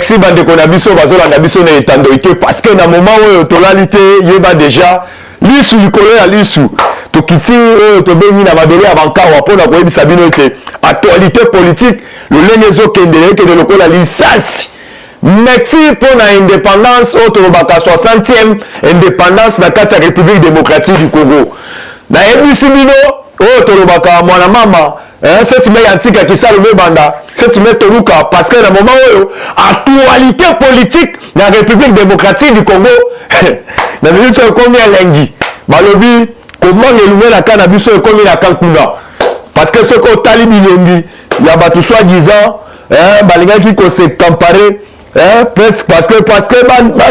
merci bande qu'on a biso bazola na biso na étendue parce que na moment où tolalité yeba déjà lisu likolo ya lisu to kiti to bengi na mabele abanka wa pona ko yebisa bino ete actualité politique le lengezo kende ke de lokola lisasi. Merci pour l'indépendance autre baka 60e indépendance na kati ya République démocratique du Congo. Na yebisi bino autre baka mwana mama cette mais antique qui ça le banda cette mais toluka parce que na moment où actualité politique na République démocratique du Congo na minute combien lengi balobi comment le nouvel la cannabis comme la kankuna parce que ce ko talibi lengi ya batu soi-disant balinga qui ko se comparer parce que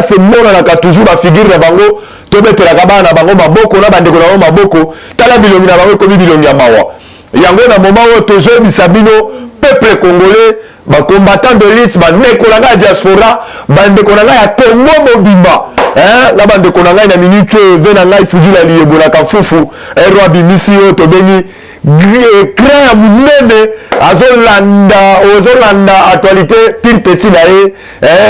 c'est mon na toujours la figure na bango to betela ka bana bango maboko na bande ko na maboko tala bilongi na bango ko bilongi ya mawa yango na moment où tozo bisabino peuple congolais ba combattant de l'élite ba nekolanga diaspora bande ko na ya Congo mobimba la bande ko na na minute vena ngai fujila liebola ka fufu roi bimisi o to beni créa munene azolanda actualité pile petit nae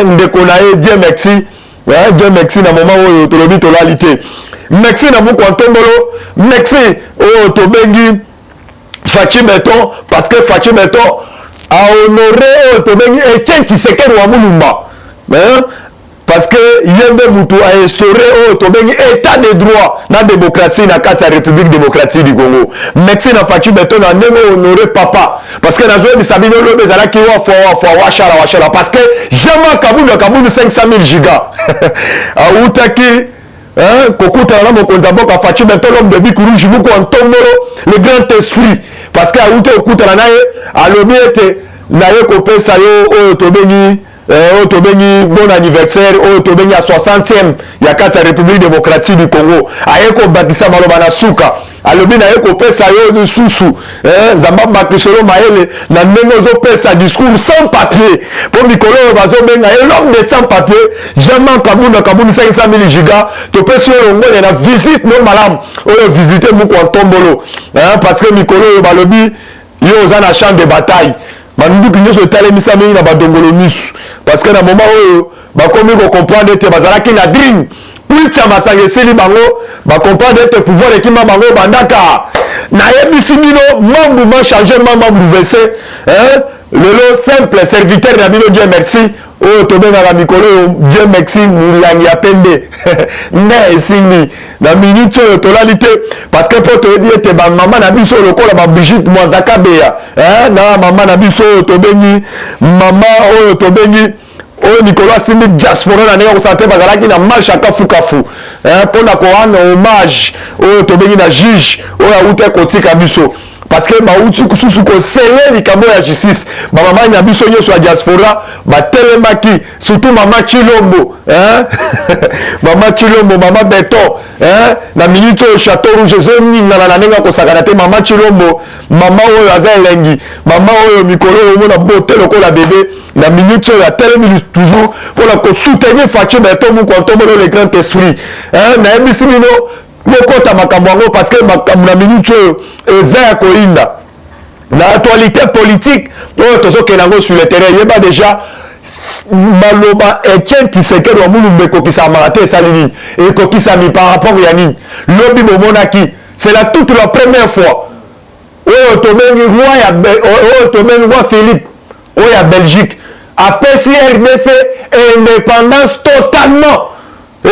ndeko nae Dieu merci na moment où to lobi to lalité merci na moko ntombolo merci o to bengi Fachi Beton parce que Fachi Beton a honoré o to bengi Etienne Tshisekedi wa Mulumba parce que Yembe Moutou a instauré au Tobengi état de droit dans la démocratie dans la République démocratique du Congo. Merci na Fachi Beton a honoré papa parce que dans le Sabino le bezala ki wa wachala parce que jamais Kaboul 500 000 gigas. A utaki kokuta na mokonza boka Fachi Beton l'homme de Bikuru Jibuko en tombolo le grand esprit parce que a uta okuta na nae a lobi ete nae kopesa yo au Tobengi Tobeni bon anniversaire Tobeni à 60e ya kata République démocratique du Congo ayeko batisa maloba na suka alobi na yeko pesa yo de susu zamba bakisolo maele na ndengo pesa discours sans papier pour mikolo bazo benga l'homme de sans papier jamais kabuni 500 000 gigas to pesa yo ngone na visite no malam o visiter mu ko tombolo parce que mikolo balobi yo za na champ de bataille bandu kinyo so tale misami na badongolo misu parce que na moment où ba komi ko comprendre que bazala ki na dream plus ça masanga seli bango ba comprendre que pouvoir ekima bango bandaka na yebisi bino mambu ma changer mambu verser le simple serviteur na bino Dieu merci o to benga la mikolo Dieu merci mulangi apende na esini na minute totalité parce que pour te dire te ba maman na biso lokola ba Brigitte Mwanzaka beya na maman na biso to bengi maman o to bengi o Nicolas Simi diaspora na ndenge ko santé bazalaki na marche akafukafu pour na ko rendre hommage o to bengi na juge o ya ute kotika biso parce que ba uti kususu ko sele likambo ya justice ba mama na biso nyoso ya diaspora ba telemaki surtout mama Chilombo mama Chilombo mama Beton na minute au château rouge je ninga na ndenge ko sakana te mama Chilombo mama oyo azalengi mama oyo mikolo mona bote lokola bébé na minute ya téléminute toujours pour la soutenir Fachi Beton mu ko tomber le grand esprit na ebisi bino mokota makambo yango parce que makambo na minute eza ya koinda na actualité politique oyo tozokenda yango sur le terrain yeba déjà maloba Etienne Tshisekedi wa Mulumba ekokisamaka te esali nini ekokisami par rapport ya nini lobi bomonaki c'est la toute la première fois oyo tobengi roi Philippe oyo ya Belgique apesi RDC indépendance totalement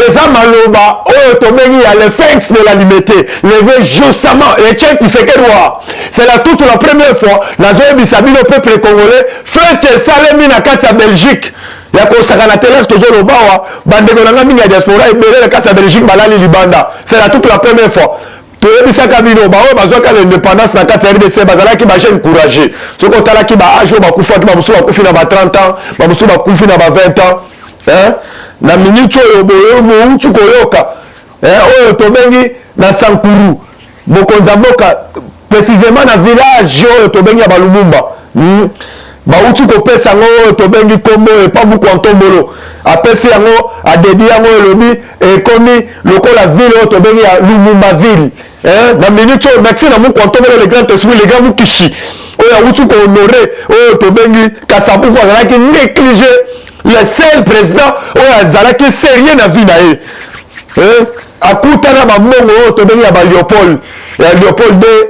eza maloba oyo tobengi ya le phénix de la liberté levé justement Etienne Tshisekedi wa c'est la toute la première fois nazoyebisa bino peuple congolais fête esalemi na kati ya Belgique ya kosakana te lere tozoloba wa bandeko na nga mingi ya diaspora ebele na kati ya Belgique balali libanda c'est la toute la première fois toyebisaka bino baoyo bazwaka l'indépendance na kati ya RDC bazalaki bajeune courageux soki otalaki baage oyo bakufaki bamosusu bakufi na ba 30 ans bamosusu bakufi na ba 20 ans na minute oyo boyo moutu koyoka oyo tobengi na Sankuru mokonza mboka précisément na village oyo tobengi ya Balumumba bauti kopesa yango oyo tobengi kombo epa buku ntombolo apesi yango adedi yango elobi ekomi lokola ville oyo tobengi ya Lumumba ville na minute oyo merci na muku ntombolo le grand esprit le grand mukishi oyo auti ko honoré oyo tobengi Kasabuku azalaki négligé le seul président oyo azalaki sérieux na vie na ye akutana bambongo oyo tobengi ya Léopold de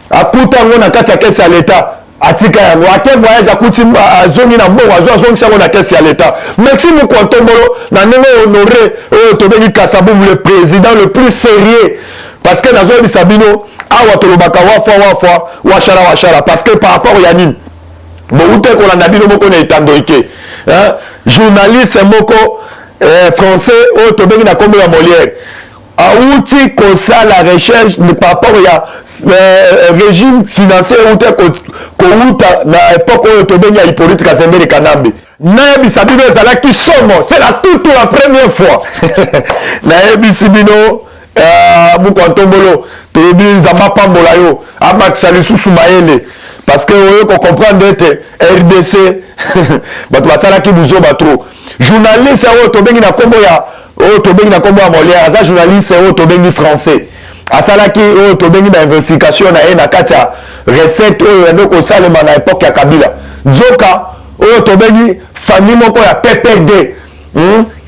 akutango na kati ya kesi ya leta atika yango ake voyage akuti azongi na mbongo azongisa yango na kesi ya leta. Merci Mokonto Mbolo na ndenge honoré oyo tobengi Kasavubu le président le plus sérieux parce que nazo bisabino awa tolobaka wafwa washara parce que par rapport ya nini boute kolanda bino moko na etando ike journaliste moko français oyo tobengi na kombo ya Molière auti kosala recherche par rapport ya régime financier outa kouta na époque oyo tobengi ya Hippolyte Kazembere Kanambe nayebisa bino ezalaki somo c'est la toute la première fois nayebisi bino Mokonto Mbolo toyebi nzamba pambola yo amakisa lisusu mayele parce que oyo comprendre ete RDC bato basalaki buzoba trop journaliste oyo tobengi na kombo ya Molière aza journaliste oyo tobengi français asalaki oyo tobengi na investigation na ye na kati ya recette oyo yando kosalema na époque ya Kabila nzoka oyo tobengi famille moko ya PPD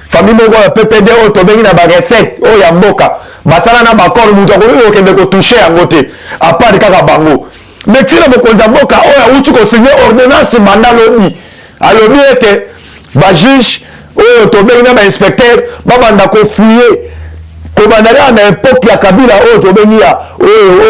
famille moko ya PPD oyo tobengi na ba recette oyo ya mboka basala na bakor mutu akoki okende kotouche yango te apart kaka bango mais tina mokonzi ya mboka oyo awuti kosigné ordonnance manda lobi alobi ete bajuge oyo tobengi na bainspecteur babanda kofuye komandaka na époque ya Kabila oyo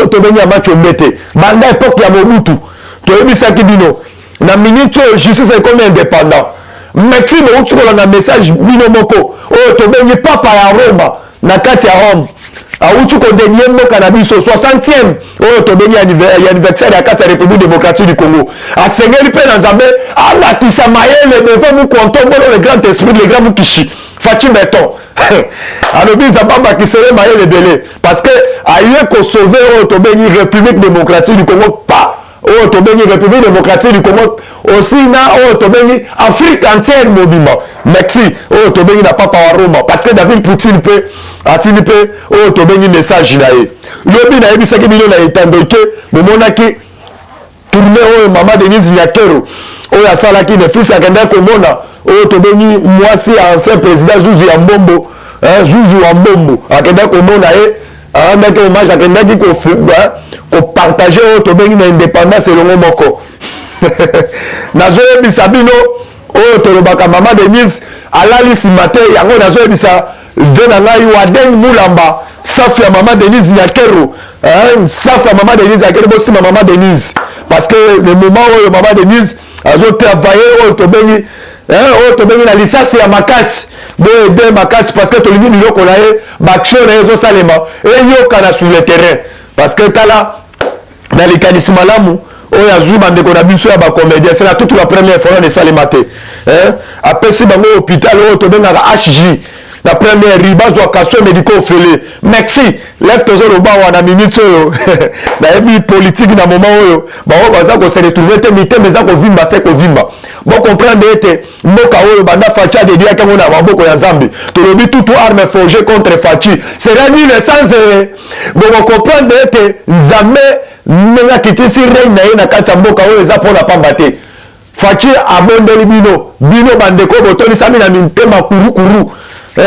tobengi ya Machombete banda époque ya Mobutu toyebisaki bino na minute oyo justice ekomi indépendant Maxime outi kolanda message bino moko oyo tobengi papa ya Roma na kati ya Rome auti kodenie mboka na biso 60e oyo tobengi anniversaire ya kati ya République démocratique du Congo asengeli mpe na Nzambe alakisa mayele devant Mokonto Mbolo le grand esprit le grand Mukishi Fachi Beton alobi Nzambe abakisele mayele ebele parce que aye kosauve oyo tobengi République démocratique du Congo pas oyo tobengi République démocratique du Congo aussi na oyo tobengi Afrique entière mobima merci oyo tobengi na papa wa Roma parce que David Poutine mpe atindi mpe oyo tobengi message na ye lobi nayebisaki bino na etando ke bomonaki tourne oyo mama Denise Nyakero oyo asalaki ne fils akendaki komona oyo tobengi mwasi ya ancien président Zuzu ya Mbombo Zuzu wa Mbombo akendaki komona ye andaki hommage akendaki kopartage oyo tobengi na indépendance elongo moko nazoyebisa bino oyo tolobaka mama Denise alali nsima te yango nazoyebisa ve na ngai Wadeng Mulamba staff ya mama Denise Nyakero staff ya mama Denise Nyakero bosima mama Denise parce que le moment oyo mama Denise azotravaille oyo tobengi na lisasi ya makasi boyede makasi parce que tolingi biloko na ye baaction na ye ezosalema eyokana sur le terrain parce que tala na likanisi malamu oyo azwi bandeko na biso ya bacomédien c'est la toute la première fois na esalema te apesi bango hôpital oyo tobengaka HJ la première riba zwaka so médico ofele merci lek tozoloba wana minute oyo nayebi politique na moment oyo bango baza kose retrouver te mitema eza kovimba se kovimba bon comprendre ete mboka oyo banda Fachi adediaki yango na maboko ya Nzambe tolobi tutu arme forgée contre Fachi sera nul sans bon comprendre ete Nzambe ndenge akitisi reine na ye na kati ya mboka oyo eza mpona pamba te Fachi abondeli bino bandeko botonisami na mitema kurukuru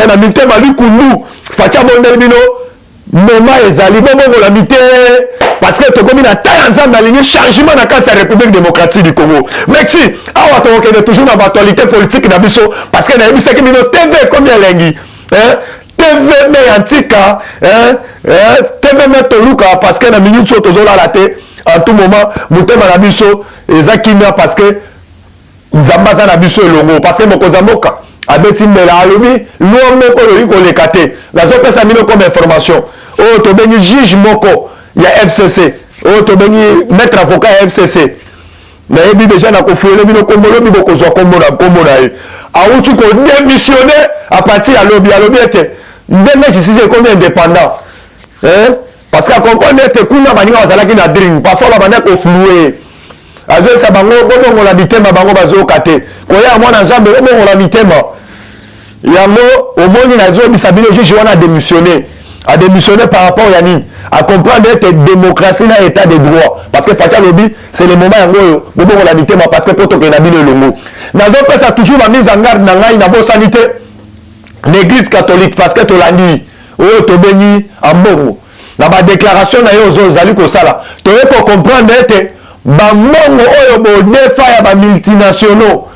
na mitema likundu Fachi abondeli bino moma ezali bongongola mite parce que tokomi na ta ya Nzambe alingi changement na kati ya République démocratique du Congo merci awa tokokende toujours na actualité politique na biso parce que nayebisaki bino TV ekomi elengi TV me antika TV me toluka parce que na minute oyo tozolala te en tout moment motema na biso eza kimia parce que Nzambe aza na biso elongo parce que mokonzi ya mboka abeti mbela alobi loi moko oyoki koleka te nazopesa bino comme information oyo tobengi juge moko ya FCC oyo tobengi maître avocat ya FCC nayebi deja na kofuele bino kombo lobi bokozwa kombo na ye awuti kodémissionne à partir ya alobi ete ndenge justice ekomi indépendant parce que akomprendre ete kuna baninga bazalaki na drink parfois babanda koflue azoyesa bango bobongola bitema bango bazoyoka te koya mwana Nzambe bobongola mitema yango omoni nazobisa bino juge wana démissionné à démissionner par rapport à Yannick, à comprendre que démocratie n'a état de droit. Parce que Fatia Lobby, c'est le moment où on l'a mis parce que pour que Nabil le mot. Dans un cas, ça toujours la mise en garde dans la bonne sanité. L'église catholique, parce que tu l'as dit, tu as béni en bon. Dans ma déclaration, tu as comprendre que bamongo oyo bodefa ya ba multinationaux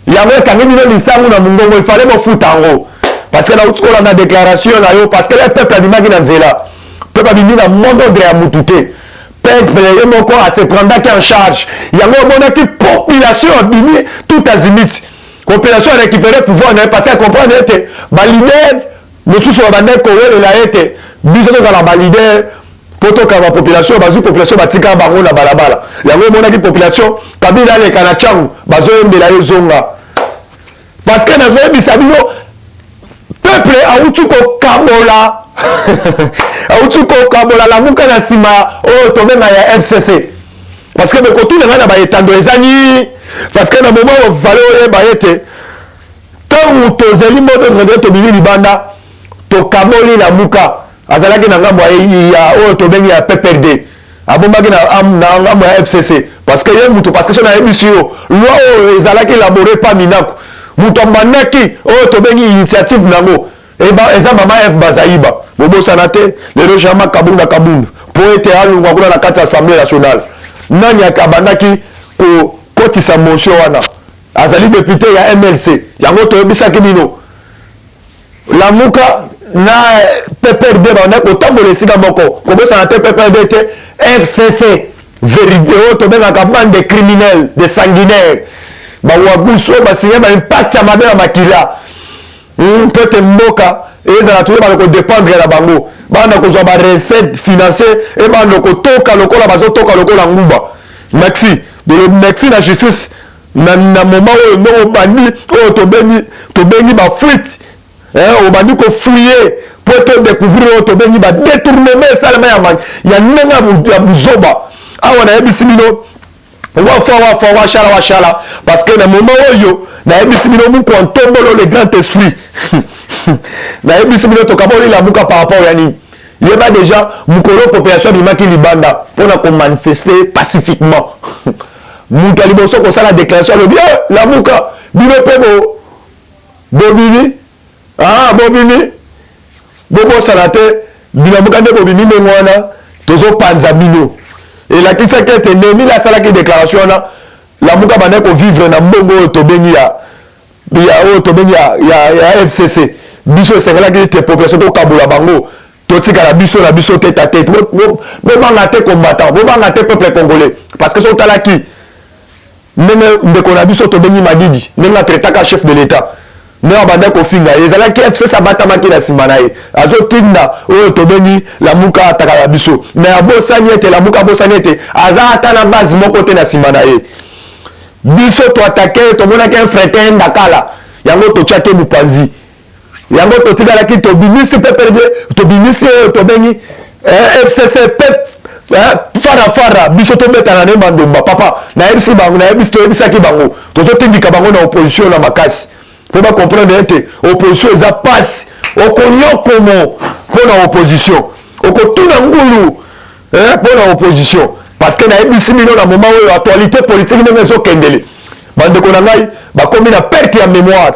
yango kangi bino lisango na mungongo il fallait bofuta ngo parce que na utikola na déclaration na yo parce que le peuple abimaki na nzela peuple abimi na monde de ya mutute peuple ye moko a se prendre en charge yango monaki population abimi tout azimit population a récupéré pouvoir na parce que comprendre que ba leader mosusu ba bande ko la ete biso za la ba leader poto ka ba population bazu population batika bango na balabala yango monaki population kabila le kana changu bazo ndela yozonga parce que na zoe bisabino peuple autu ko kabola autu ko kabola la muka na sima o to benga ya FCC parce que be ko tuna na ba etando ezani parce que na moment o valeur ba ete tant to zeli modo de to bili libanda to kaboli la muka azalaki na ngambo ya oyo tobengi ya PPRD abombaki na ngambo ya FCC parce que ye mutu parce que so na yebisi yo loi oyo ezalaki élaboré pa minako mutu ambandaki oyo tobengi initiative nango eza mama F Bazaïba bobosana te lelo jama kabunda kabunda po ete alungwa kuna na kati ya assemblée nationale nani akabandaki kokotisa motion wana azali député ya MLC yango toyebisaki bino lamuka na PPRD on ko tambola esika moko kobosana te PPRD te FCC vérité to benga ka bande de criminels de sanguinaires ba wabuso ba signé ba impact ya mabe ya makila peut mboka ezala tuye ba ko dépendre la bango bana ko zo ba recette financière et bana ko toka lokola bazo toka lokola ngumba merci de le merci la justice na moment où no bandi o to bengi ba fuite au bandi ko fouiller pour te découvrir au bengi ba détournement salama ya nenga ya buzoba awa na yebisi bino wa shala parce que na moment oyo na yebisi bino mu ko ntombolo le grand esprit na yebisi bino to kaboli la muka par rapport ya ni yeba déjà mukolo population bimaki libanda pona ko manifester pacifiquement muka liboso ko sala déclaration le bien la muka bino pebo bobini bobini bobo salate binamuka nde bobini mengwana tozo panza bino et la kisa qui était nemi la sala qui déclaration la muka bana ko vivre na mbongo to bengi ya FCC biso c'est là que te population to kabula bango to tika la biso tête à tête bo banga te combattant bo banga te peuple congolais parce que so tala ki nene ndeko na biso to bengi Madidi nenga traitaka chef de l'état mais abanda ko finga ezala ki FCC sabata makila simanaye azo tinda oyo to bengi la muka ataka biso mais abosani ete la muka abosani ete aza atana base moko te na simanaye biso to attaquer to mona ke frère ndakala yango to chate mupanzi yango to tigala ki to bimisi PPRD to bimisi to bengi FCC pep fara biso to betana ne mandomba papa na yebisi bango na yebisi to yebisaki bango to tindika bango na opposition na makasi faut pas comprendre que l'opposition est à passe au comment pour l'opposition au tout ngulu pour l'opposition parce que na ebisi mino na moment où l'actualité politique n'est pas kendele bande konangai ba comme na perte ya mémoire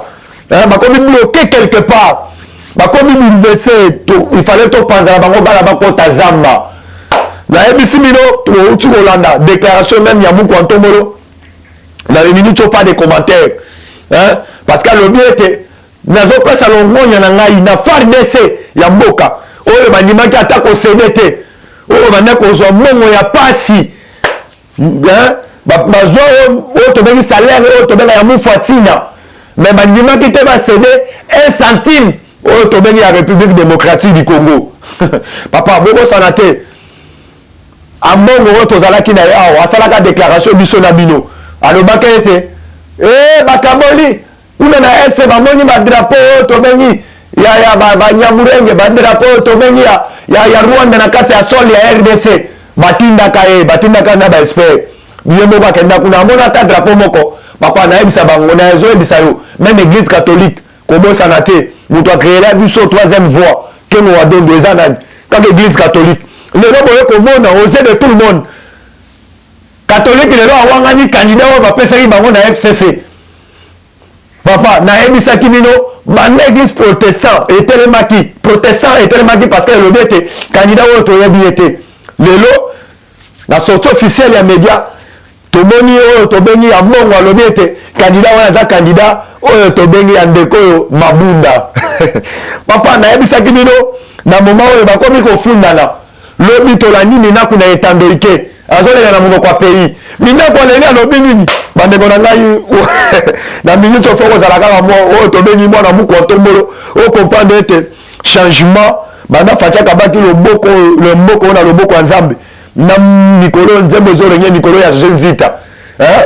ba comme bloqué quelque part ba comme bouleversé il fallait to panza bango bala ba kota zamba na ebisi mino tu kolanda déclaration même ya muko antomolo na minute pas de commentaires parce que le mieux était nazo pesa longonya na ngai na FARDC ya mboka oyo bandimaki ata ko senete oyo bandako zo mongo ya pasi bazwa oyo tobengi salaire oyo tobenga ya mufatina mais bandimaki te basede 1 centime oyo tobengi ya République démocratique du Congo papa bobosana te ambongo oyo tozalaki na ye awa asalaka déclaration biso na bino alobaka ete bakaboli kuna na ese bamoni badrapeau to bengi ya banyamurenge badrapeau to bengi ya Rwanda na kati ya sol ya RDC batindaka na ba expert biyemo bakenda kuna amona ta drapeau moko papa na ebisa bango na ezo ebisa yo même église catholique kobosana te muto a créé la biso troisième voie Ken Wadondo ezana quand l'église catholique le nom boye komona aux yeux de tout le monde catholique le lo awangani candidat wa bapesaki bango na FCC papa na ebisaki bino banda église protestant etelemaki parce que le bete candidat wa toyebi ete lelo la sortie officielle ya média tomoni oyo tobengi ya mbongo alobi ete candidat wana aza candidat oyo tobengi ya ndeko oyo mabunda papa nayebisaki bino na moma oyo bakomi kofundana lobi tolandi minaku na etandoike azolenga na monoko ya pays minaku aleli alobi nini bandeko na ngai na minute ofo kozala kaka oyo tobengi mwana muku otombolo oyo comprendre ete changement banda fatiaka baki loboko oyo na loboko ya nzambe na mikolo nzembo ezolenge mikolo ya nzita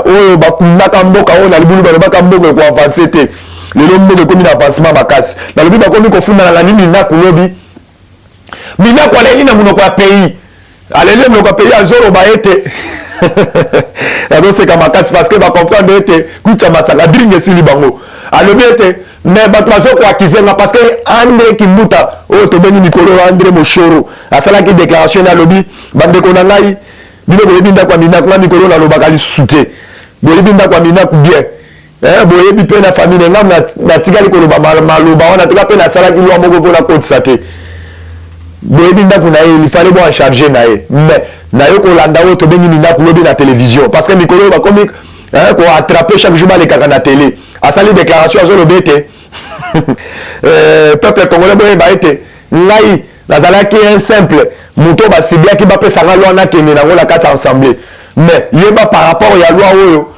oyo bakundaka mboka oyo na libulu balobaka mboka ekoavanse te lelo mboka ekomi na avancement makasi nalobi bakomi kofundana na nini minaku lobi minaku aleli na monoko ya pays aleli na monoko ya pays azoloba ete azoseka makasi parce que bacomprendre ete kuta masaka dringue esili bango alobi ete mais bato bazokoakizenga parce que André Kimbuta oyo tobengi mikolo André Moshoro asalaki déclaration na alobi bandeko na ngai bino boyebi ndako ya minaku na mikolo nalobaka lisusu te boyebi ndako ya minaku bien boyebi mpe na famille na ngai natikali koloba maloba wana toka mpe nasalaki lwa moko mpona kotisa te boyebi ndako na ye ilifale bo encharge na ye mais nayo kolanda oyo tobengi minaku lobi na télévision parce que mikolo oyo bakomi koattrape chaque jour balekaka na télé asali déclaration azolobi ete peuple congolais boyeba ete ngai nazalaki un simple moto basibliaki bapesanga lwa nakende nango na kati ya assemblée mais yeba par rapport ya lwa oyo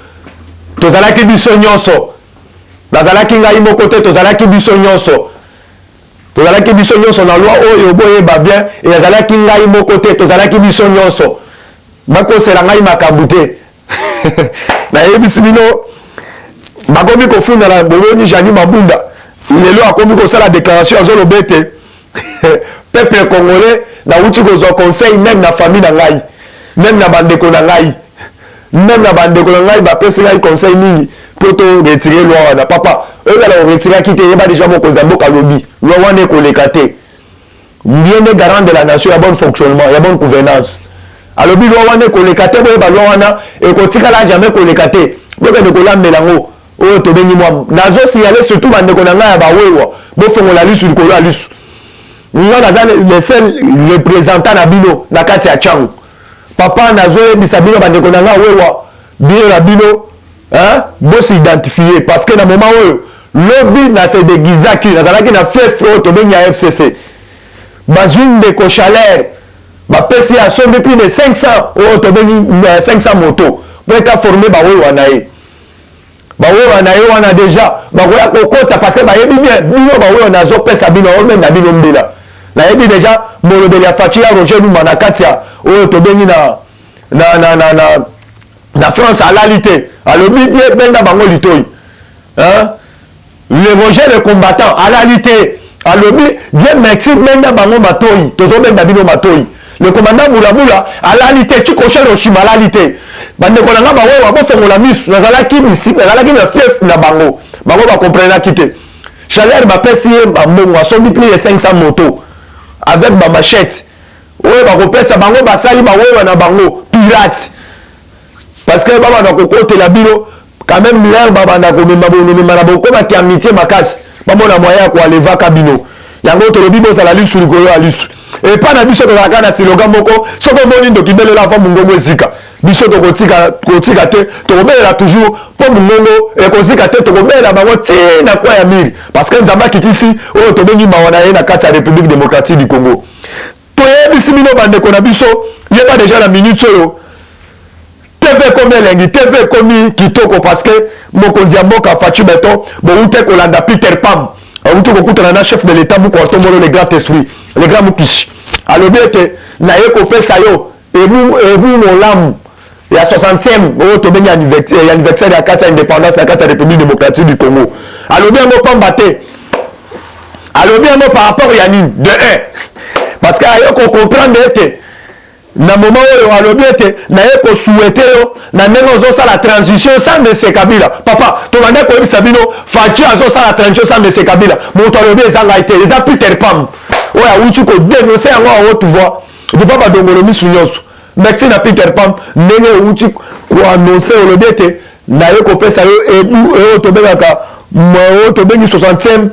tozalaki biso nyonso nazalaki ngai moko te tozalaki biso nyonso na lwa oyo boyeba bien ezalaki ngai moko te tozalaki biso nyonso bakosela ngai makambo te nayebisi bino bakomi kofundana boyoni Jani Mabunda lelo akomi kosala déclaration azoloba ete peuple congolais nauti kozwa conseil même na famille na ngai même na bandeko na ngai bapesi ngai conseil mingi mpo to retire lwa wana papa oyozala koretiraki te yeba déjà mokonzi ya mboka alobi lwa wana ekoleka te bien est garant de la nation ya bon fonctionnement ya bonne gouvernance alobi lwa wana ekoleka te boyeba lwa wana ekotikala jamais koleka te bokende kolambela yango oyo tobengi mwa nazosignale surtout bandeko na ngai ya bawewa bofongola lisu likolo ya lisu nga naza le seul représentant na bino na kati ya changu papa nazoyebisa bino bandeko na ngai wewa bino na bino bosidentifie parce que na moment oyo lobi nasedegizaki nazalaki na fief oyo tobengi ya FCC bazwi ndeko chaleur bapesi ya sombi plus de 500 oyo tobengi 500 moto po eta forme bawewa na ye bawewa na ye wana deja bakoya kokota parce que bayebi bien bino bawewa nazopesa bino oyo meme na bino mbela nayebi deja molobeli ya faci ya Roger Lumba na kati ya oyo tobengi na France alali te alobi die benga bango litoi le Roger le combattant alali te alobi die Mexique benga bango matoi tozobenga bino matoi le commandant Boulabula alali te Chikoche Hiroshima alali te bandeko na nga bawewa bofongola misu nazalaki na fief na bango bakomprenaki te chaleur bapesi ye bambongo asombi plus de 500 moto avec bamachete oyo bakopesa bango basali bawewa na bango pirate parce que babanda kokotela bino quand même l'air babanda komema na bokomaki amitié makasi bamona moyen ya koalevaka bino yango tolobi bozala lisu likolo ya lisu epa na biso tozalaka na siloga moko soki omoni ndokibelela ava mongongo ezika biso tokotika te tokobelela toujours mpo mongongo ekozika te tokobelela bango ntina kwa ya miri parce que nzambe akitisi oyo tobengi mawa na ye na kati ya république démocratique du Congo toyebisi bino bandeko na biso yeba deja na minute oyo TV komi elengi TV komi kitoko parce que mokonzi ya mboka Faci Beton bouti kolanda Peter Pam auti kokutana na chef de l'état muku atombolo le grand esprit le grand mukishi alobi ete naye kopesa yo ebu molamu ya 60e oyo tobengi anniversaire ya kati ya indépendance ya kati ya république démocratique du Congo alobi yango pamba te alobi yango par rapport ya nini de 1 parce que aye kocomprendre ete na moment oyo alobi ete naye kosouhaite yo na ndenge ozosala transition sans Mese Kabila papa tobanda koyebisa bino Faci azosala transition sans Mese Kabila moto alobi eza ngai te eza Peter Pam oya uti ko dénoncer yango en haute voix devant badongolo misu nyonso merci na Peter Pan ndenge uti ko annoncer olobi ete na ye kopesa yo ebu oyo tobengaka oyo tobengi 60e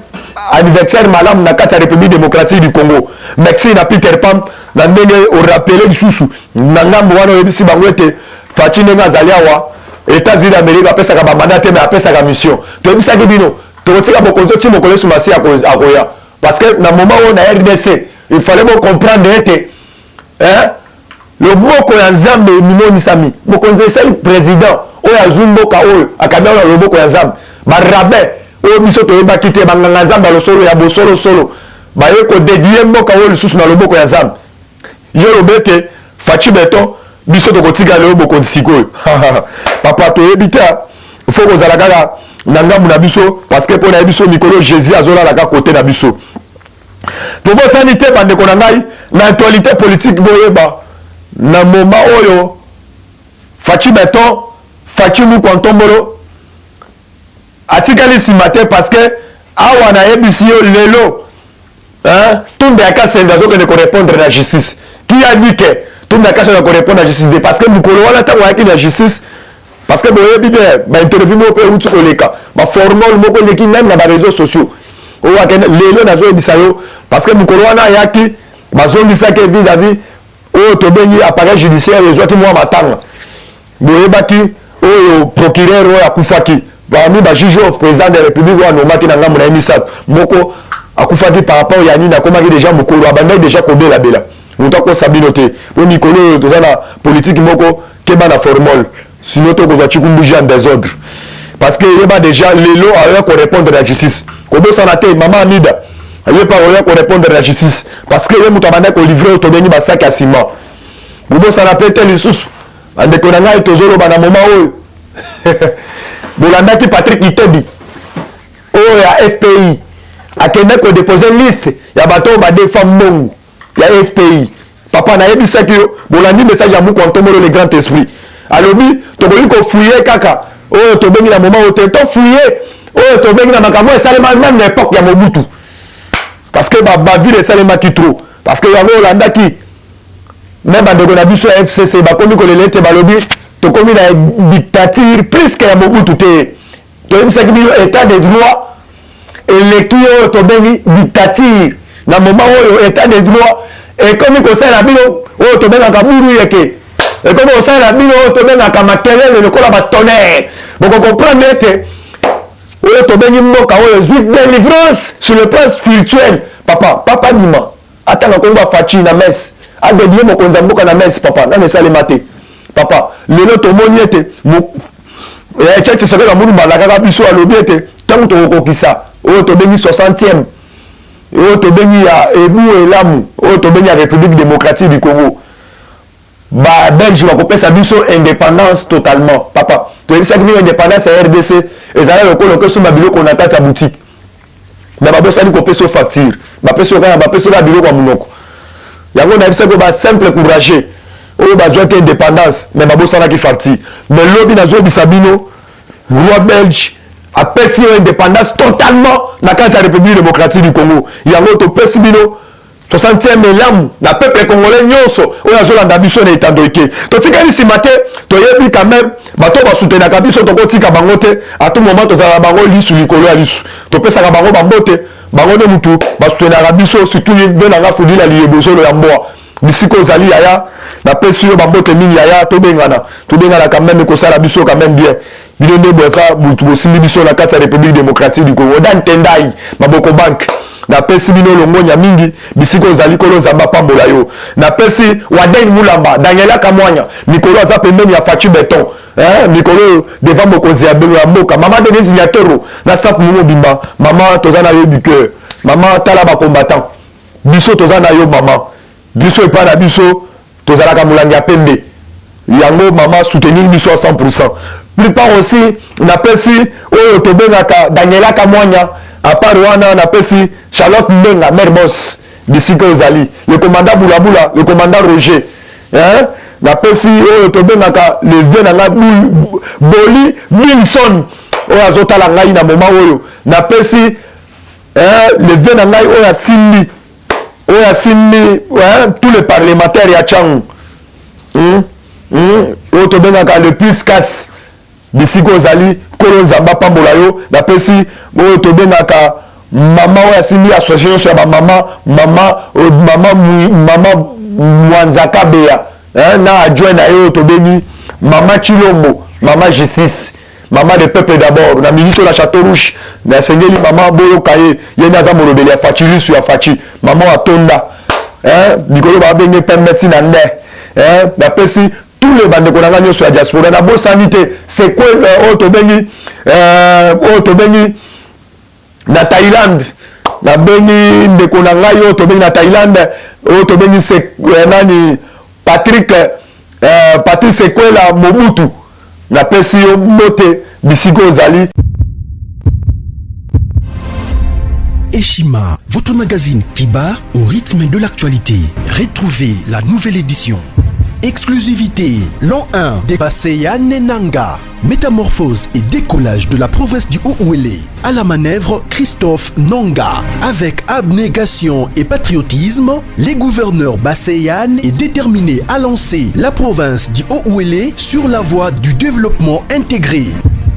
anniversaire malamu na kati ya République démocratique du Congo merci na Peter Pan na ndenge orapele lisusu na ngambo wana oyebisi bango ete Faci ndenge azali awa États-Unis d'Amérique apesaka bamanda te mais apesaka mission toyebisaki bino tokotika bokonzi oti mokolo esu masi akoya parce que na moment oyo na RDC il fallait comprendre ete loboko ya nzambe mimonisami mokonzi esali président oyo azwi mboka oyo akabia na loboko ya nzambe barabin oyo biso toyebaki te banganga nzambe alosolo ya bosolosolo baye kodedie mboka oyo lisusu na loboko ya nzambe yo lobi ete Faci Beton biso tokotika leo bokonzi sikoyo papa toyebi te fo kozala kaka na ngambu na biso parce que mpo na ye biso mikolo Jésus azolalaka kote na biso tobosani te bandeko na ngai na actualité politique boyeba na moment oyo Faci Beton Faci Mukontombolo atikali nsima te parce que awa nayebisi yo lelo Tumbe Akasenda azokende korépondre na justice qui a dit que Tumbe Akasenda korépondre na justice parce que mokolo wana ntango ayaki na justice parce que boyebi te bainterview moko mpe euti koleka baformole moko eleki même na baréseaux sociaux oyo akende lelo nazoyebisa yo parce que mokolo wana ayaki bazongisaki vis-à-vis oyo tobengi appareil judiciaire ezwaki mwa matanga boyebaki oyo procureur oyo akufaki parmi bajuge of président de la république oyo anomaki na ngambo na ye misato moko akufaki par rapport ya nini akomaki déjà mokolo abandaki déjà kobelabela moto akosa bino te po mikolo oyo toza na politike moko keba na formole sinon tokozwa cikumbuji en désordre parce que yeba déjà lelo ayoya korépondre na justice kobosana te mama amida aye pa oyoya korépondre na justice parce que ye moto abandaki kolivre oyo tobengi basaki ya ciment kobosana mpe te lisusu bandeko na ngai tozoloba na moma oyo bolandaki Patrick Itobi oyo ya FPI akende kodepose liste ya bato oyo badefa mbongo ya FPI papa nayebisaki yo bolandi message ya Mukontombolo le grand esprit alobi tokoki kofuye kaka oyo tobengi na moma oyo te tofuye oyo tobengi na makambo esalema même na époque ya Mobutu parce que bavile esalemaki trop parce que yango olandaki même bandeko na biso ya FCC bakomi kolela ete balobi tokomi na dictature presque ya Mobutu te toyebisaki bino état de droit eleki oyo tobengi dictature na moment oyo état de droit ekomi kosala bino oyo tobengaka buru yeke ekomi kosala bino oyo tobengaka makelele lokola batonnerre bokokomprendre ete oyo tobengi mboka oyo ezwi délivrance sur le plan spirituel papa ndima atanga kongo Faci na messe adedie mokonzi ya mboka na messe papa nano esalema te papa lelo tomoni ete Etienne Tshisekedi Mulumba alakaka biso alobi ete ntango tokokokisa oyo tobengi 60e oyo tobengi ya ebu elamu oyo tobengi ya République démocratique du Congo babelge bakopesa biso indépendance totalement papa toyebisaki bino indépendance ya RDC ezala lokola okesomba biloko na kati ya boutique me babosani kopesa yo facture bapesi yo kaka bapesi yo biloko ya monoko yango nayebisaki yo basimple courageux oyo bazwaki indépendance me babosanaki facture me lobi nazoyebisa bino roi belge apesi yo indépendance totalement na kati ya République démocratique du Congo yango topesi bino 60e elamu na peuple congolais nyonso oyo azolanda biso na etando eke totikali nsima te toyebi quand même bato basutenaka biso tokotika bango te à tout moment tozala bango lisu likolo ya lisu topesaka bango bambote bango nde mutu basutenaka biso surtout ve nanga fudila liyebozolo ya mbwa bisika ozali yaya napesi yo bambote mingi yaya tobengana quand même ekosala biso quand même bien bino nde boza butu bosimbi biso na kati ya République démocratique du Congo odan tendai maboko bank napesi bino longonya mingi bisika ozali kolo nzambe apambola yo napesi Waden Mulamba Daniela Kamwanya mikolo aza pembeni ya Faci Beton mikolo devant mokonzi ya mboka mama de désignateur na staff momo bimba mama toza na yo du cœur mama tala ba combattant biso toza na yo mama biso epa na biso tozalaka molangi ya pembe yango mama soutenir biso à 100%. Plus part aussi napesi oyo tobengaka Daniela Kamwanya à part wana napesi Charlotte Mbenga mère boss bisika ozali le commandant Boulabula le commandant Roger napesi oyo tobengaka le vieux nanga Boli Wilson oyo azotala ngai na moment oyo napesi le vieux nanga oyo asimbi oyo asimbi tous les parlementaires ya changu oyo tobengaka le plus casse bisika ozali kolo nzambe apambola yo napesi oyo tobengaka mama oyo asimbi association nyonso ya bamama mama mwanzaka beya na adjoint na ye oyo tobengi mama Chilombo, mama Justice, mama de peuple d'abord na minute la Château Rouge na sengeli mama boyoka ye ye naza molobeli ya faci lisu ya faci mama atonda likolo babenge pe médecine na nde napesi tous les bandeko na nga nyonso ya diaspora na bosani te sekwe oyo tobengi na Thaïlande nabengi ndeko na ngai oyo tobengi na Thaïlande oyo tobengi nani Patrick Sekwela Mobutu napesi yo mbote bisiko ozali. Eshima, votre magazine qui bat au rythme de l'actualité. Retrouvez la nouvelle édition. Exclusivité, l'an 1 des Basseyane Nanga. Métamorphose et décollage de la province du Haut-Ouélé. À la manœuvre, Christophe Nanga. Avec abnégation et patriotisme, les gouverneurs Basseyane est déterminé à lancer la province du Haut-Ouélé sur la voie du développement intégré.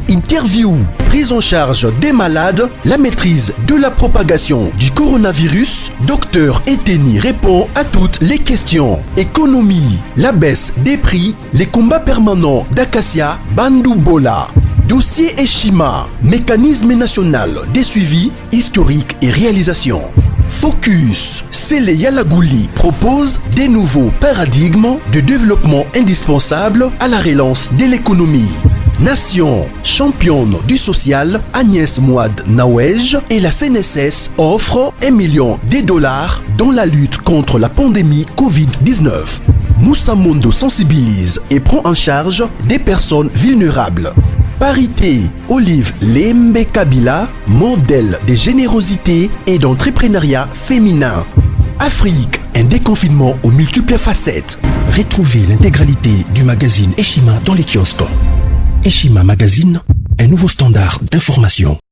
Interview, prise en charge des malades, la maîtrise de la propagation du coronavirus. Docteur Eteni répond à toutes les questions. Économie, la baisse des prix, les combats permanents d'Acacia, Bandou Bola. Dossier Eshima, mécanisme national des suivis historiques et réalisations. Focus, Sele Yalagouli propose des nouveaux paradigmes de développement indispensables à la relance de l'économie. Nation, championne du social, Agnès Mouad Nawej et la CNSS offrent $1 million dans la lutte contre la pandémie Covid-19. Moussa Mondo sensibilise et prend en charge des personnes vulnérables. Parité, Olive Lembe Kabila, modèle de générosité et d'entrepreneuriat féminin. Afrique, un déconfinement aux multiples facettes. Retrouvez l'intégralité du magazine Eshima dans les kiosques. Eshima Magazine, un nouveau standard d'information.